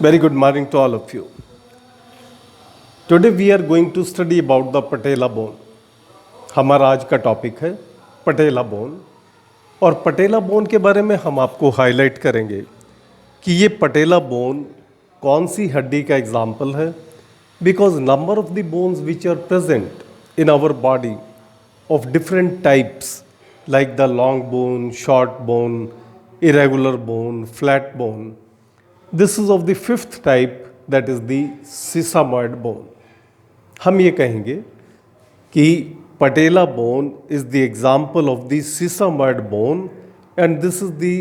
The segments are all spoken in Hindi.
Very good morning to all of you. Today we are going to study about the patella bone. हमारा आज का टॉपिक है पटेला बोन और पटेला बोन के बारे में हम आपको हाईलाइट करेंगे कि ये पटेला बोन कौन सी हड्डी का एग्जाम्पल है because number of the bones which are present in our body of different types like the long bone, short bone, irregular bone, flat bone. This is of the fifth type that is the sesamoid bone. हम ये कहेंगे कि patella bone is the example of the sesamoid bone and this is the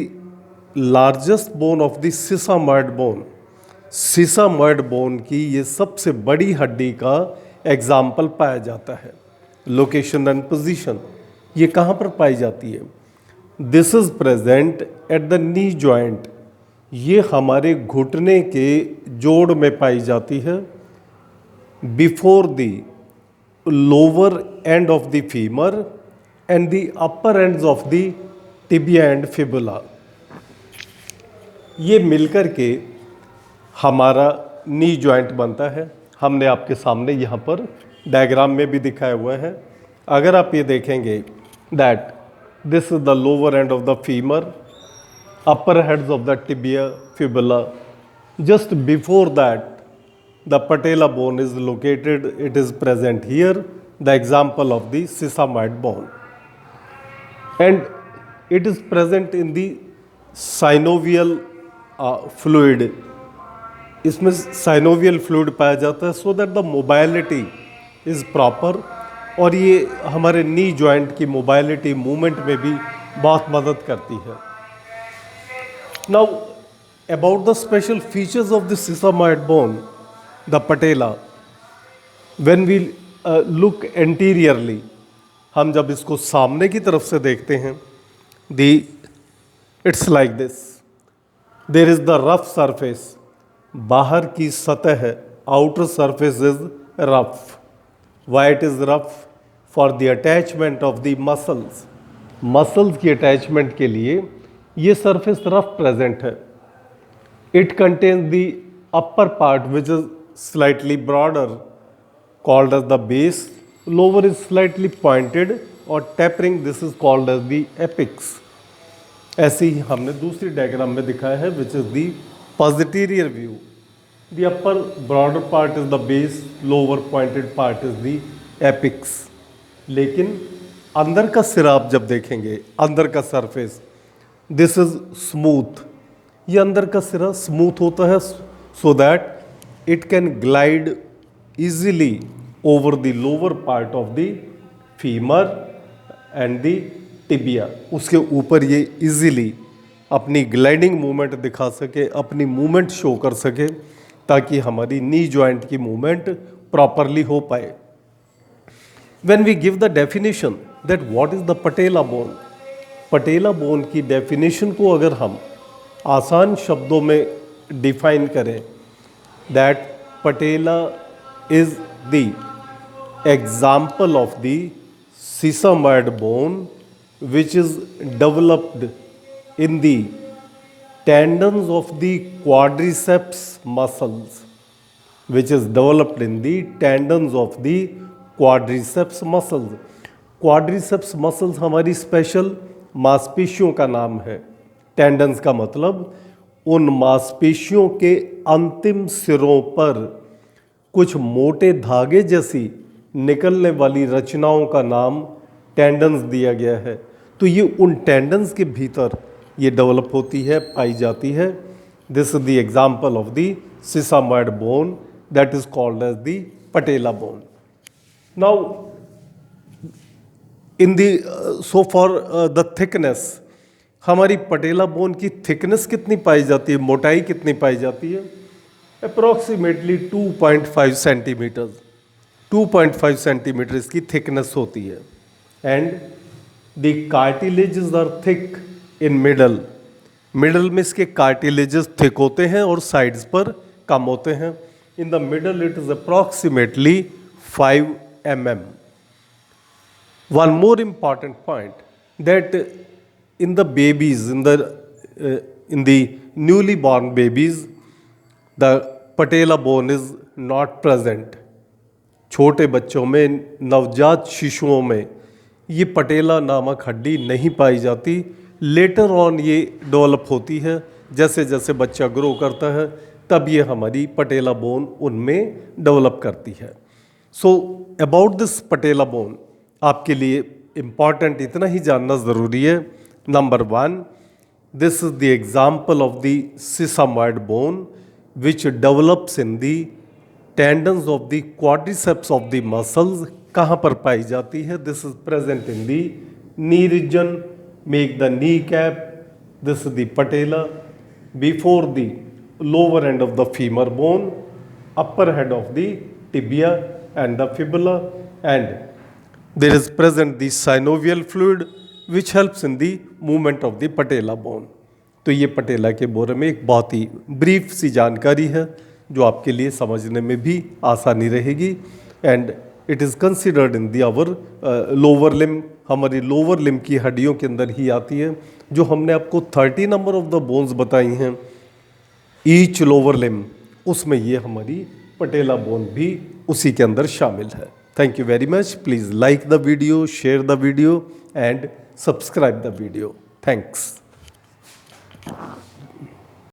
largest bone of the sesamoid bone. sesamoid bone की ये सबसे बड़ी हड्डी का एग्जाम्पल पाया जाता है. लोकेशन एंड पोजीशन ये कहाँ पर पाई जाती है? This is present at the knee joint. ये हमारे घुटने के जोड़ में पाई जाती है. Before the lower end of the femur and the upper ends of the tibia and fibula. ये मिलकर के हमारा नी जॉइंट बनता है. हमने आपके सामने यहाँ पर डायग्राम में भी दिखाया हुआ है. अगर आप ये देखेंगे that this is the lower end of the femur, upper heads of the tibia fibula. Just before that the patella bone is located. It is present here, the example of the sesamoid bone and it is present in the synovial fluid. इसमें साइनोवियल फ्लूइड पाया जाता है so that the mobility is proper और ये हमारे नी जॉइंट की मोबाइलिटी मूवमेंट में भी बहुत मदद करती है. Now about the special features of the sesamoid bone, the patella, when we look anteriorly, हम जब इसको सामने की तरफ से देखते हैं, it's like this. There is the rough surface. बाहर की सतह है, outer surface is rough. Why it is rough? For the attachment of the muscles. Muscles की attachment के लिए ये surface rough present है. It contains the upper part which is slightly broader called as the base. Lower is slightly pointed और tapering. This is called as the apex. ऐसे ही हमने दूसरी डायग्राम में दिखाया है which is the posterior view. The upper broader part is the base, lower pointed part is the apex. लेकिन अंदर का सिरा आप जब देखेंगे, अंदर का सरफेस, दिस इज स्मूथ. ये अंदर का सिरा स्मूथ होता है so that it can glide easily over the lower part of the femur and the tibia. उसके ऊपर ये इजीली अपनी ग्लाइडिंग मूवमेंट दिखा सके, अपनी मूवमेंट शो कर सके ताकि हमारी नी जॉइंट की मूवमेंट प्रॉपरली हो पाए. When we give the definition that what is the patella bone, patella bone की डेफिनेशन को अगर हम आसान शब्दों में डिफाइन करें, that patella is the example of the sesamoid bone which is developed in the tendons of the quadriceps muscles, which is developed in the tendons of the quadriceps muscles. quadriceps muscles हमारी स्पेशल मांसपेशियों का नाम है. टेंडन्स का मतलब उन मांसपेशियों के अंतिम सिरों पर कुछ मोटे धागे जैसी निकलने वाली रचनाओं का नाम टेंडन्स दिया गया है. तो ये उन टेंडन्स के भीतर ये डेवलप होती है, पाई जाती है. This is the example of the sesamoid bone that is called as the patella bone. Now in the so for the thickness, हमारी पटेला बोन की थिकनेस कितनी पाई जाती है, मोटाई कितनी पाई जाती है? Approximately 2.5 centimetre. 2.5 सेंटीमीटर इसकी थिकनेस होती है. And the cartilages are thick in middle. Middle में इसके कार्टिलेजेस थिक होते हैं और साइड्स पर कम होते हैं. In the middle it is approximately 5 mm. One more important point that in the babies, in the newly born babies, the patella bone is not present. छोटे बच्चों में, नवजात शिशुओं में ये पटेला नामक हड्डी नहीं पाई जाती। लेटर ऑन ये डेवलप होती है, जैसे जैसे बच्चा ग्रो करता है तब ये हमारी पटेला बोन उनमें डेवलप करती है। So about this patella bone आपके लिए इम्पॉर्टेंट इतना ही जानना ज़रूरी है। Number 1, this is the example of the sesamoid bone which develops in the tendons of the quadriceps of the muscles. कहाँ पर पाई जाती है? This is present in the knee region, make the knee cap, this is the patella, before the lower end of the femur bone, upper head of the tibia and the fibula, and there is present the synovial fluid which helps in the movement of the patella bone। तो ये पटेला के बारे में एक बहुत ही ब्रीफ सी जानकारी है जो आपके लिए समझने में भी आसानी रहेगी। And it is considered in the our lower limb, हमारी लोअर लिम की हड्डियों के अंदर ही आती है। जो हमने आपको 30 नंबर ऑफ द बोन्स बताई हैं ईच लोअर लिम, उसमें ये हमारी पटेला बोन भी उसी के अंदर शामिल है। Thank you very much. Please like the video, share the video and subscribe the video. Thanks.